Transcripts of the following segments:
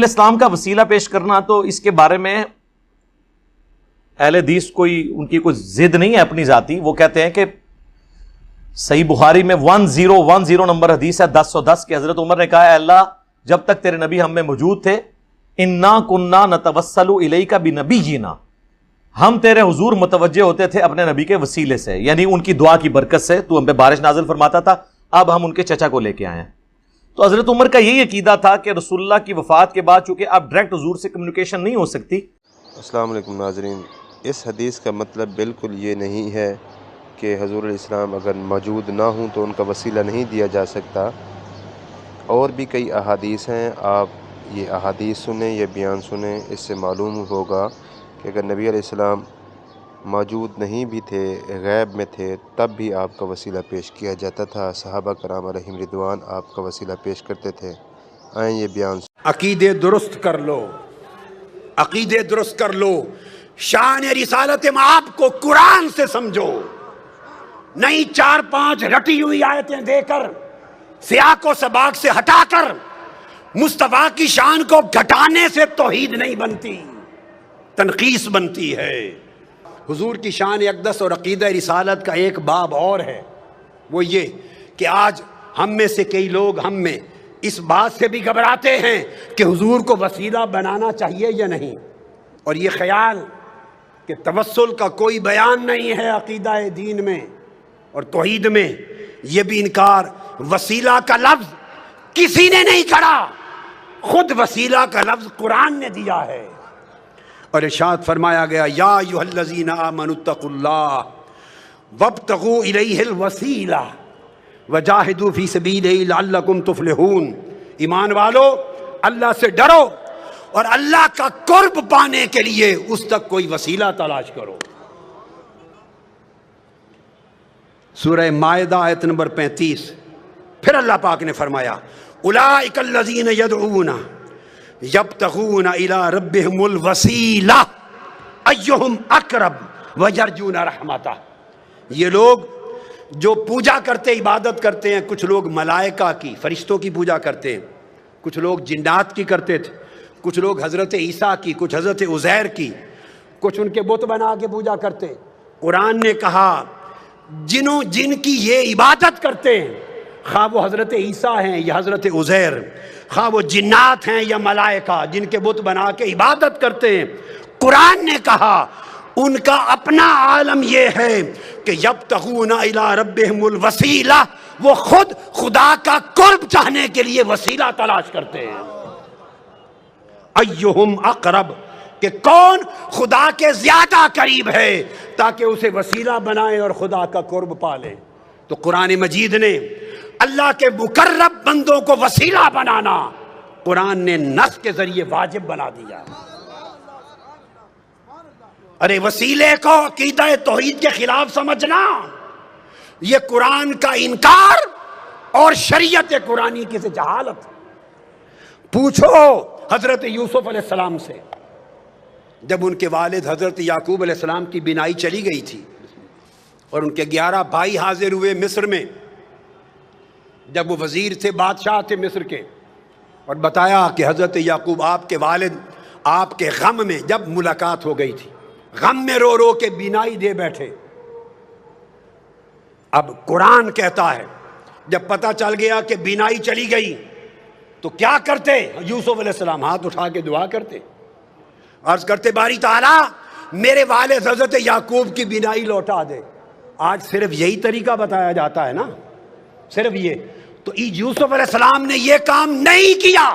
اسلام کا وسیلہ پیش کرنا، تو اس کے بارے میں اہل حدیث ان کی کوئی ضد نہیں ہے اپنی ذاتی. وہ کہتے ہیں کہ صحیح بخاری میں 1010 نمبر حدیث ہے 1010 کہ حضرت عمر نے کہا اے اللہ جب تک تیرے نبی ہم میں موجود تھے انا کننا نتوسل الیک بنبینا، ہم تیرے حضور متوجہ ہوتے تھے اپنے نبی کے وسیلے سے، یعنی ان کی دعا کی برکت سے تو ہم پہ بارش نازل فرماتا تھا. اب ہم ان کے چچا کو لے کے آئے ہیں. تو حضرت عمر کا یہی عقیدہ تھا کہ رسول اللہ کی وفات کے بعد چونکہ اب ڈائریکٹ حضور سے کمیونیکیشن نہیں ہو سکتی. السلام علیکم ناظرین، اس حدیث کا مطلب بالکل یہ نہیں ہے کہ حضور علیہ السلام اگر موجود نہ ہوں تو ان کا وسیلہ نہیں دیا جا سکتا. اور بھی کئی احادیث ہیں، آپ یہ احادیث سنیں، یہ بیان سنیں، اس سے معلوم ہوگا کہ اگر نبی علیہ السلام موجود نہیں بھی تھے، غیب میں تھے، تب بھی آپ کا وسیلہ پیش کیا جاتا تھا. صحابہ کرام علیہم رضوان آپ کا وسیلہ پیش کرتے تھے. آئیں یہ بیان عقیدے درست کر لو، عقیدے درست کر لو. شان رسالت آپ کو قرآن سے سمجھو، نہیں 4-5 رٹی ہوئی آیتیں دے کر سیاق و سباق سے ہٹا کر مصطفیٰ کی شان کو گھٹانے سے توحید نہیں بنتی، تنقیص بنتی ہے. حضور کی شان اقدس اور عقیدہ رسالت کا ایک باب اور ہے، وہ یہ کہ آج ہم میں سے کئی لوگ ہم میں اس بات سے بھی گھبراتے ہیں کہ حضور کو وسیلہ بنانا چاہیے یا نہیں. اور یہ خیال کہ توسل کا کوئی بیان نہیں ہے عقیدہ دین میں اور توحید میں، یہ بھی انکار. وسیلہ کا لفظ کسی نے نہیں کھڑا، خود وسیلہ کا لفظ قرآن نے دیا ہے. اور ارشاد فرمایا گیا یا ایھا الذین آمنوا اتقوا اللہ وابتغوا الیہ الوسیلہ وجاہدوا فی سبیلہ لعلکم تفلحون. ایمان والو اللہ سے ڈرو اور اللہ کا قرب پانے کے لیے اس تک کوئی وسیلہ تلاش کرو. سورہ مائدہ آیت نمبر 35. پھر اللہ پاک نے فرمایا اولئک الذین یدعون یبتغون الی ربہم الوسیلہ ایہم اقرب ویرجون رحمتہ. یہ لوگ جو پوجا کرتے، عبادت کرتے ہیں، کچھ لوگ ملائکہ کی، فرشتوں کی پوجا کرتے ہیں، کچھ لوگ جنات کی کرتے تھے، کچھ لوگ حضرت عیسیٰ کی، کچھ حضرت عزیر کی، کچھ ان کے بت بنا کے پوجا کرتے. قرآن نے کہا جن کی یہ عبادت کرتے ہیں، خواہ وہ حضرت عیسیٰ ہیں یا حضرت عزیر، خواہ وہ جنات ہیں یا ملائکہ، جن کے بت بنا کے عبادت کرتے ہیں، قرآن نے کہا ان کا اپنا عالم یہ ہے کہ یبتغون الی ربہم الوسیلہ، وہ خود خدا کا قرب چاہنے کے لیے وسیلہ تلاش کرتے ہیں. ایہم اقرب، کہ کون خدا کے زیادہ قریب ہے تاکہ اسے وسیلہ بنائے اور خدا کا قرب پالے. تو قرآن مجید نے اللہ کے مقرب بندوں کو وسیلہ بنانا قرآن نے نص کے ذریعے واجب بنا دیا. ارے وسیلے کو عقیدہ توحید کے خلاف سمجھنا یہ قرآن کا انکار اور شریعت قرآنی کی سے جہالت. پوچھو حضرت یوسف علیہ السلام سے، جب ان کے والد حضرت یعقوب علیہ السلام کی بینائی چلی گئی تھی اور ان کے 11 بھائی حاضر ہوئے مصر میں، جب وہ وزیر تھے، بادشاہ تھے مصر کے، اور بتایا کہ حضرت یعقوب آپ کے والد آپ کے غم میں، جب ملاقات ہو گئی تھی، غم میں رو رو کے بینائی دے بیٹھے. اب قرآن کہتا ہے جب پتہ چل گیا کہ بینائی چلی گئی تو کیا کرتے؟ یوسف علیہ السلام ہاتھ اٹھا کے دعا کرتے، عرض کرتے باری تعالیٰ میرے والد حضرت یعقوب کی بینائی لوٹا دے. آج صرف یہی طریقہ بتایا جاتا ہے نا، صرف یہ. تو یوسف علیہ السلام نے یہ کام نہیں کیا،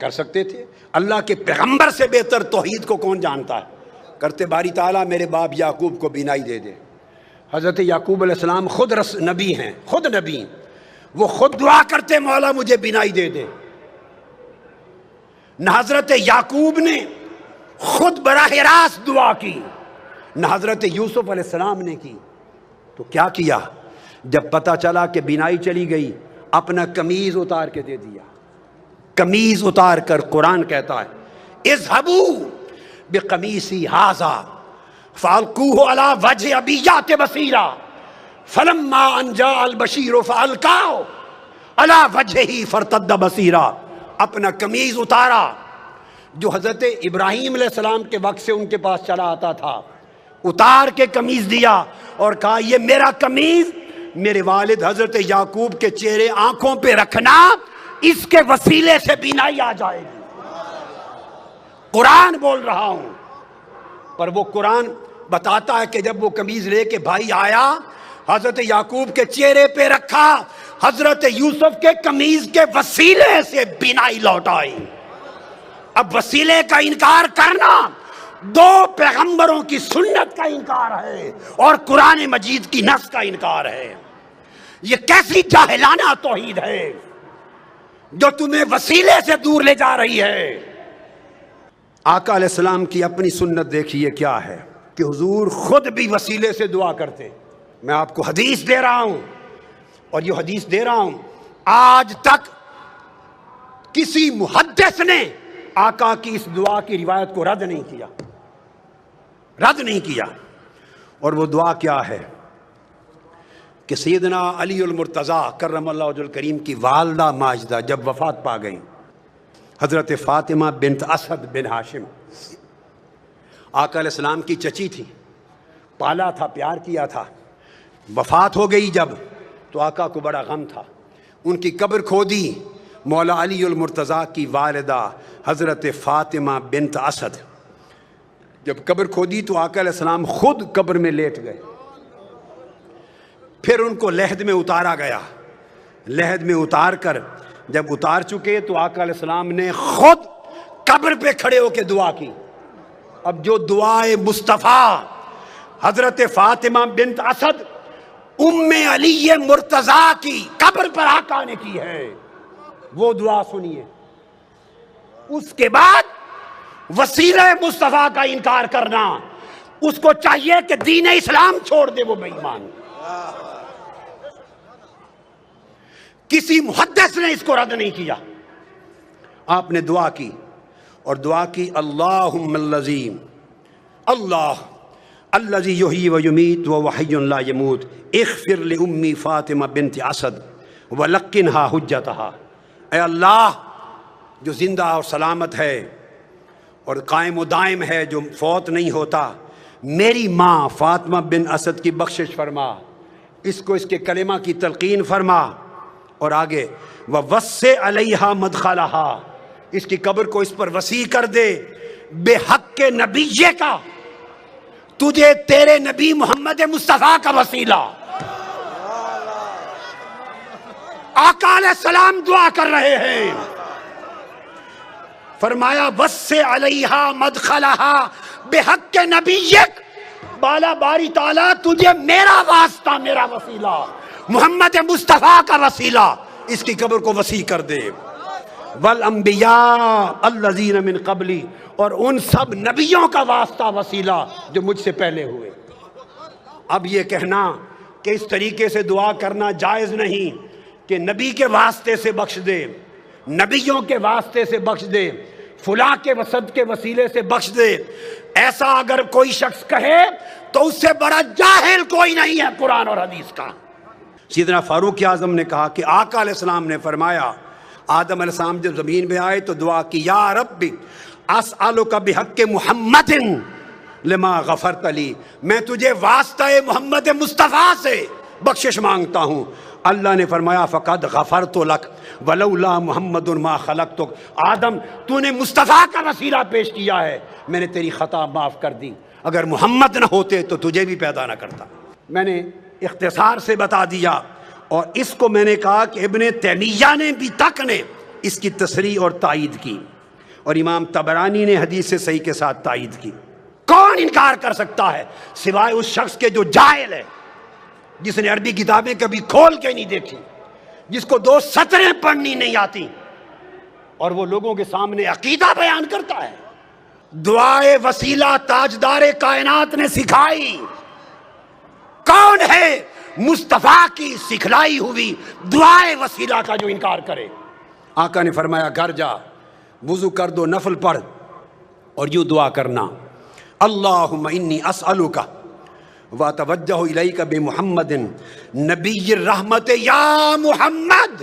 کر سکتے تھے. اللہ کے پیغمبر سے بہتر توحید کو کون جانتا ہے. کرتے باری تعالیٰ میرے باپ یعقوب کو بینائی دے دے. حضرت یعقوب علیہ السلام خود نبی ہیں، خود نبی، وہ خود دعا کرتے مولا مجھے بینائی دے دے. نہ حضرت یعقوب نے خود براہ راست دعا کی، نہ حضرت یوسف علیہ السلام نے کی. تو کیا کیا؟ جب پتہ چلا کہ بینائی چلی گئی، اپنا قمیض اتار کے دے دیا. قمیض اتار کر قرآن کہتا ہے اذهبوا بقمیصی ھذا فالقوہ علی وجہ ابی یأت بصیرا فلما ان جاء البشیر فالقاہ علی وجہہ فرتد بصیرا، اپنا قمیض اتارا، جو حضرت ابراہیم علیہ السلام کے وقت سے ان کے پاس چلا آتا تھا، اتار کے قمیض دیا اور کہا یہ میرا قمیض میرے والد حضرت یعقوب کے چہرے آنکھوں پہ رکھنا، اس کے وسیلے سے بینائی آ جائے گی۔ قرآن بول رہا ہوں، پر وہ قرآن بتاتا ہے کہ جب وہ قمیض لے کے بھائی آیا، حضرت یعقوب کے چہرے پہ رکھا، حضرت یوسف کے قمیض کے وسیلے سے بینائی لوٹ آئی۔ اب وسیلے کا انکار کرنا دو پیغمبروں کی سنت کا انکار ہے اور قرآن مجید کی نص کا انکار ہے۔ یہ کیسی جاہلانہ توحید ہے جو تمہیں وسیلے سے دور لے جا رہی ہے۔ آقا علیہ السلام کی اپنی سنت دیکھیے کیا ہے کہ حضور خود بھی وسیلے سے دعا کرتے۔ میں آپ کو حدیث دے رہا ہوں، اور یہ حدیث دے رہا ہوں، آج تک کسی محدث نے آقا کی اس دعا کی روایت کو رد نہیں کیا، رد نہیں کیا۔ اور وہ دعا کیا ہے کہ سیدنا علی المرتضیٰ کرم اللہ وجہ الکریم کی والدہ ماجدہ جب وفات پا گئیں، حضرت فاطمہ بنت اسد بن ہاشم آقا علیہ السلام کی چچی تھی، پالا تھا، پیار کیا تھا، وفات ہو گئی جب تو آقا کو بڑا غم تھا۔ ان کی قبر کھودی، مولا علی المرتضیٰ کی والدہ حضرت فاطمہ بنت اسد جب قبر کھودی تو آقا علیہ السلام خود قبر میں لیٹ گئے، پھر ان کو لحد میں اتارا گیا، لحد میں اتار کر جب اتار چکے تو آقا علیہ السلام نے خود قبر پہ کھڑے ہو کے دعا کی۔ اب جو دعائے مصطفیٰ حضرت فاطمہ بنت اسد ام علی مرتضیٰ کی قبر پر آقا نے کی ہے، وہ دعا سنیے۔ اس کے بعد وسیلہ مصطفیٰ کا انکار کرنا، اس کو چاہیے کہ دین اسلام چھوڑ دے، وہ بے ایمان۔ کسی محدث نے اس کو رد نہیں کیا۔ آپ نے دعا کی، اور دعا کی اللہم الذی، اللہ الذی یحیی و یمیت وہو حی لا یموت اغفر لأمی فاطمہ بنت اسد ولقنہا حجتہا۔ اے اللہ جو زندہ اور سلامت ہے اور قائم و دائم ہے، جو فوت نہیں ہوتا، میری ماں فاطمہ بن اسد کی بخشش فرما، اس کو اس کے کلمہ کی تلقین فرما، اور آگے وَوَسِّعْ عَلَيْهَا مَدْخَلَهَا، اس کی قبر کو اس پر وسیع کر دے، بے حق کے نبیے کا، تجھے تیرے نبی محمد مصطفیٰ کا وسیلہ۔ آقا علیہ السلام دعا کر رہے ہیں، فرمایا وَسِّعْ عَلَيْهَا مَدْخَلَهَا بِحَقِّ نَبِيِّكَ، بالا باری تعالیٰ تجھے میرا واسطہ، میرا وسیلہ، محمد مصطفیٰ کا وسیلہ، اس کی قبر کو وسیع کر دے۔ وَالْأَنْبِيَاءَ الَّذِينَ مِنْ قَبْلِي، اور ان سب نبیوں کا واسطہ، وسیلہ جو مجھ سے پہلے ہوئے۔ اب یہ کہنا کہ اس طریقے سے دعا کرنا جائز نہیں کہ نبی کے واسطے سے بخش دے، نبیوں کے واسطے سے بخش دے، فلاں کے وسط کے وسیلے سے بخش دے، ایسا اگر کوئی شخص کہے تو اس سے بڑا جاہل کوئی نہیں ہے قرآن اور حدیث کا۔ سیدنا فاروق اعظم نے کہا کہ آقا علیہ السلام نے فرمایا، آدم علیہ السلام جب زمین پہ آئے تو دعا کی، یا رب اسألک بحق محمد لما غفرت لی، میں تجھے واسطہ محمد مصطفیٰ سے بخشش مانگتا ہوں۔ اللہ نے فرمایا فقد غفرت لک ولولا محمد ما خلقتک، آدم تو نے مصطفیٰ کا وسیلہ پیش کیا ہے، میں نے تیری خطا معاف کر دی، اگر محمد نہ ہوتے تو تجھے بھی پیدا نہ کرتا۔ میں نے اختصار سے بتا دیا، اور اس کو میں نے کہا کہ ابن تیمیہ نے بھی تک نے اس کی تصریح اور تائید کی، اور امام طبرانی نے حدیث سے صحیح کے ساتھ تائید کی۔ کون انکار کر سکتا ہے سوائے اس شخص کے جو جاہل ہے، جس نے عربی کتابیں کبھی کھول کے نہیں دیکھی، جس کو 2 سطریں پڑھنی نہیں آتی، اور وہ لوگوں کے سامنے عقیدہ بیان کرتا ہے۔ دعائے وسیلہ تاجدار کائنات نے سکھائی، کون ہے مصطفیٰ کی سکھلائی ہوئی دعائے وسیلہ کا جو انکار کرے؟ آقا نے فرمایا گھر جا، وضو کر دو، نفل پڑھ، اور یوں دعا کرنا، اللہم انی اسألک واتوجہ الیک بمحمد نبی الرحمت، یا محمد